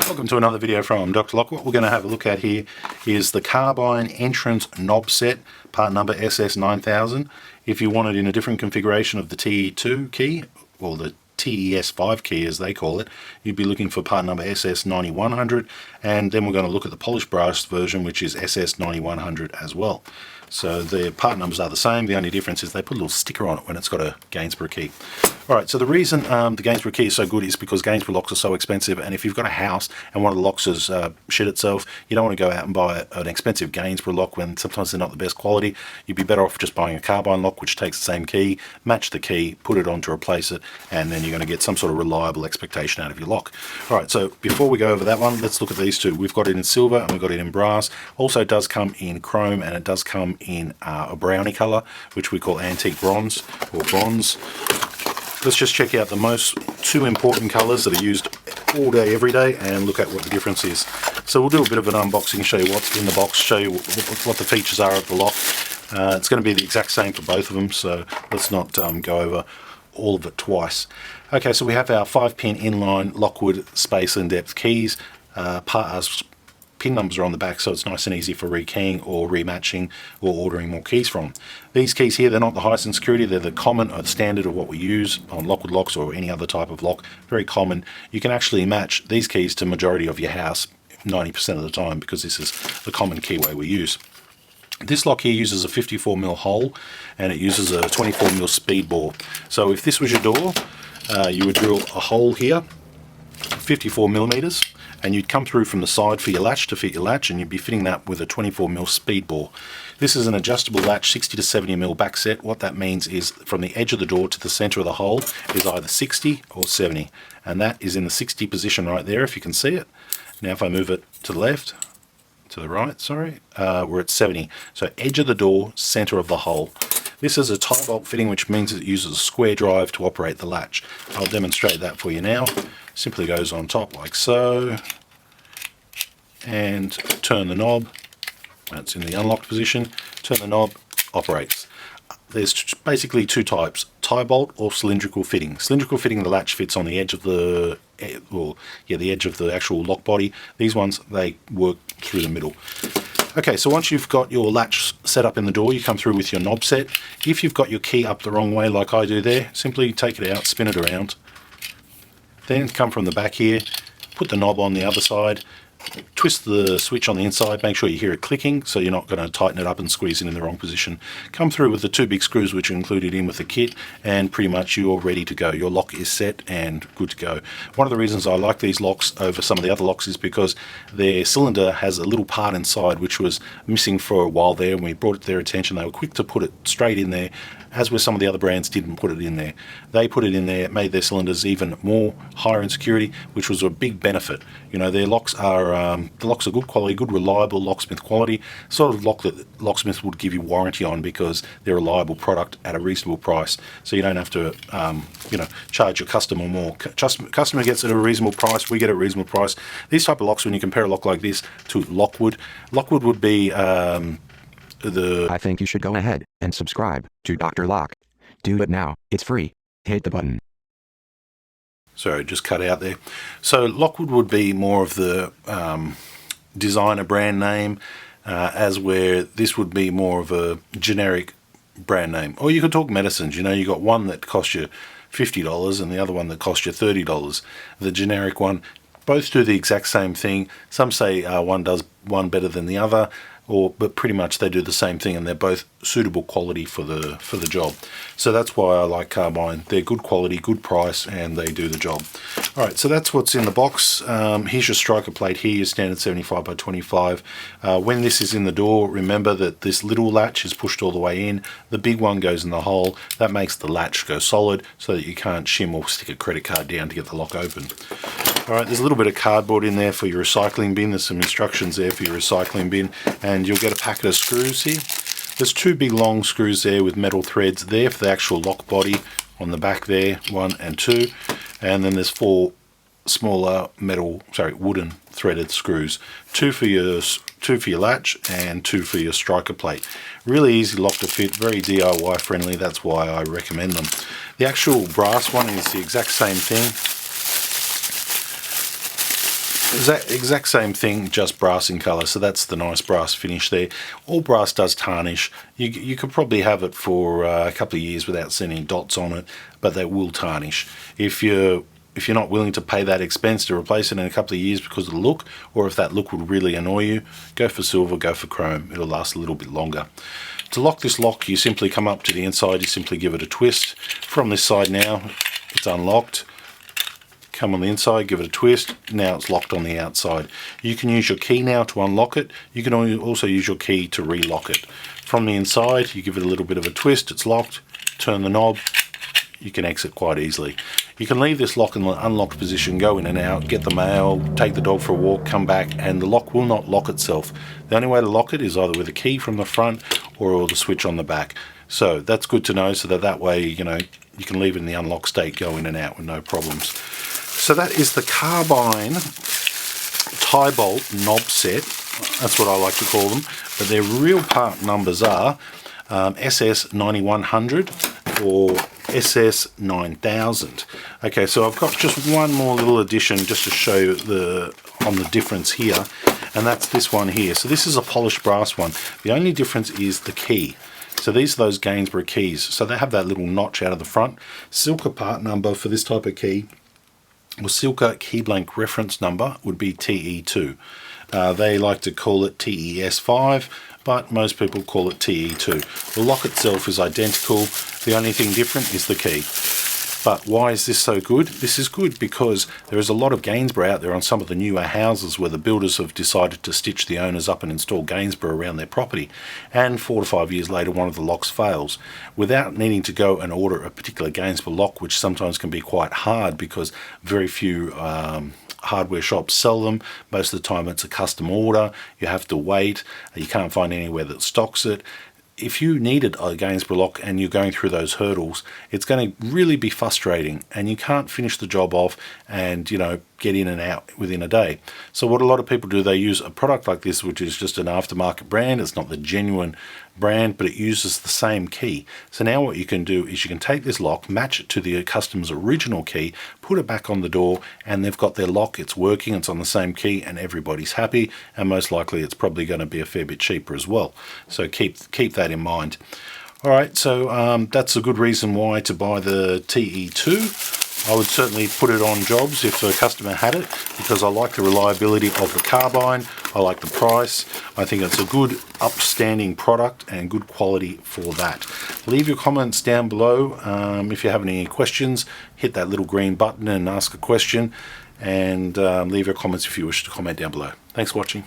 Welcome to another video from Dr. Lock. What we're going to have a look at here is the Carbine entrance knob set, part number SS9000. If you want it in a different configuration of the TE2 key, or the TES5 key as they call it, you'd be looking for part number SS9100, and then we're going to look at the polished brass version, which is SS9100 as well. So the part numbers are the same, the only difference is they put a little sticker on it when it's got a Gainsborough key. Alright, so the reason the Gainsborough key is so good is because Gainsborough locks are so expensive, and if you've got a house and one of the locks has shit itself, you don't want to go out and buy an expensive Gainsborough lock when sometimes they're not the best quality. You'd be better off just buying a Carbine lock which takes the same key, match the key, put it on to replace it, and then you're going to get some sort of reliable expectation out of your lock. Alright, so before we go over that one, let's look at these two. We've got it in silver and we've got it in brass. Also it does come in chrome and it does come in a brownie color, which we call antique bronze or bronze. Let's just check out the two important colors that are used all day, every day, and look at what the difference is. So we'll do a bit of an unboxing, show you what's in the box, show you what the features are of the lock. It's going to be the exact same for both of them, so let's not go over all of it twice. Okay, so we have our 5-pin inline Lockwood space and depth keys. Pin numbers are on the back, so it's nice and easy for rekeying or rematching or ordering more keys from. These keys here, they're not the highest in security, they're the common or the standard of what we use on Lockwood locks or any other type of lock. Very common. You can actually match these keys to majority of your house 90% of the time because this is the common keyway we use. This lock here uses a 54mm hole and it uses a 24mm speed bore. So if this was your door, you would drill a hole here, 54mm, and you'd come through from the side for your latch to fit your latch, and you'd be fitting that with a 24mm speed bore. This is an adjustable latch, 60 to 70mm back set. What that means is from the edge of the door to the center of the hole is either 60 or 70, and that is in the 60 position right there if you can see it. Now if I move it to the left, to the right, sorry, we're at 70. So edge of the door, center of the hole. This is a tie bolt fitting, which means it uses a square drive to operate the latch. I'll demonstrate that for you now. Simply goes on top like so, and turn the knob. That's in the unlocked position. Turn the knob, operates. There's basically two types: tie bolt or cylindrical fitting. Cylindrical fitting, the latch fits on the edge of the the edge of the actual lock body. These ones, they work through the middle. Okay, so once you've got your latch set up in the door, you come through with your knob set. If you've got your key up the wrong way like I do there, simply take it out, spin it around, then come from the back here, put the knob on the other side, twist the switch on the inside, make sure you hear it clicking so you're not going to tighten it up and squeeze it in the wrong position. Come through with the two big screws which are included in with the kit, and pretty much you're ready to go. Your lock is set and good to go. One of the reasons I like these locks over some of the other locks is because their cylinder has a little part inside which was missing for a while there, and we brought it to their attention. They were quick to put it straight in there, as with some of the other brands didn't put it in there. They put it in there, made their cylinders even more higher in security, which was a big benefit. You know, their locks are the locks are good quality, good reliable locksmith quality, sort of lock that locksmiths would give you warranty on because they're a reliable product at a reasonable price. So you don't have to charge your customer more. Customer gets it at a reasonable price, we get a reasonable price. These type of locks, when you compare a lock like this to Lockwood would be I think you should go ahead and subscribe to Dr. Lock. Do it now, it's free. Hit the button. Sorry, just cut out there. So Lockwood would be more of the designer brand name, as where this would be more of a generic brand name. Or you could talk medicines. You know, you got one that costs you $50 and the other one that costs you $30. The generic one, both do the exact same thing. Some say one does one better than the other, but pretty much they do the same thing, and they're both suitable quality for the job. So that's why I like Carbine. They're good quality, good price, and they do the job. Alright, so that's what's in the box. Here's your striker plate here, your standard 75 by 25. When this is in the door, remember that this little latch is pushed all the way in. The big one goes in the hole. That makes the latch go solid so that you can't shim or stick a credit card down to get the lock open. Alright, there's a little bit of cardboard in there for your recycling bin. There's some instructions there for your recycling bin, and you'll get a packet of screws here. There's two big long screws there with metal threads there for the actual lock body on the back there, 1 and 2, and then there's 4 smaller wooden threaded screws, two for your latch and 2 for your striker plate. Really easy lock to fit, very DIY friendly. That's why I recommend them. The actual brass one is the exact same thing. Exact same thing, just brass in colour. So that's the nice brass finish there. All brass does tarnish. You could probably have it for a couple of years without seeing any dots on it, but they will tarnish. If you're not willing to pay that expense to replace it in a couple of years because of the look, or if that look would really annoy you, go for silver, go for chrome. It'll last a little bit longer. To lock this lock, you simply come up to the inside, you simply give it a twist. From this side now, it's unlocked. Come on the inside, give it a twist. Now it's locked on the outside. You can use your key now to unlock it. You can also use your key to relock it. From the inside, you give it a little bit of a twist, it's locked. Turn the knob, you can exit quite easily. You can leave this lock in the unlocked position, go in and out, get the mail, take the dog for a walk, come back, and the lock will not lock itself. The only way to lock it is either with a key from the front or the switch on the back. So that's good to know, so that way, you can leave it in the unlocked state, go in and out with no problems. So that is the Carbine tie bolt knob set. That's what I like to call them, but their real part numbers are SS9100 or SS9000. Okay, so I've got just one more little addition just to show you on the difference here, and that's this one here. So this is a polished brass one. The only difference is the key. So these are those Gainsborough keys. So they have that little notch out of the front. Silka part number for this type of key, or Silka key blank reference number, would be TE2. They like to call it TES5, but most people call it TE2. The lock itself is identical. The only thing different is the key. But why is this so good? This is good because there is a lot of Gainsborough out there on some of the newer houses where the builders have decided to stitch the owners up and install Gainsborough around their property. And 4 to 5 years later, one of the locks fails. Without needing to go and order a particular Gainsborough lock, which sometimes can be quite hard because very few hardware shops sell them. Most of the time it's a custom order. You have to wait. You can't find anywhere that stocks it. If you needed a Gainsborough lock and you're going through those hurdles, it's going to really be frustrating, and you can't finish the job off and get in and out within a day. So what a lot of people do, they use a product like this, which is just an aftermarket brand. It's not the genuine brand, but it uses the same key. So now what you can do is you can take this lock, match it to the customer's original key, put it back on the door, and they've got their lock, it's working, it's on the same key, and everybody's happy, and most likely it's probably going to be a fair bit cheaper as well. So keep that in mind. Alright, so that's a good reason why to buy the TE2. I would certainly put it on jobs if a customer had it, because I like the reliability of the Carbine, I like the price, I think it's a good upstanding product and good quality for that. Leave your comments down below. If you have any questions, hit that little green button and ask a question, and leave your comments if you wish to comment down below. Thanks for watching.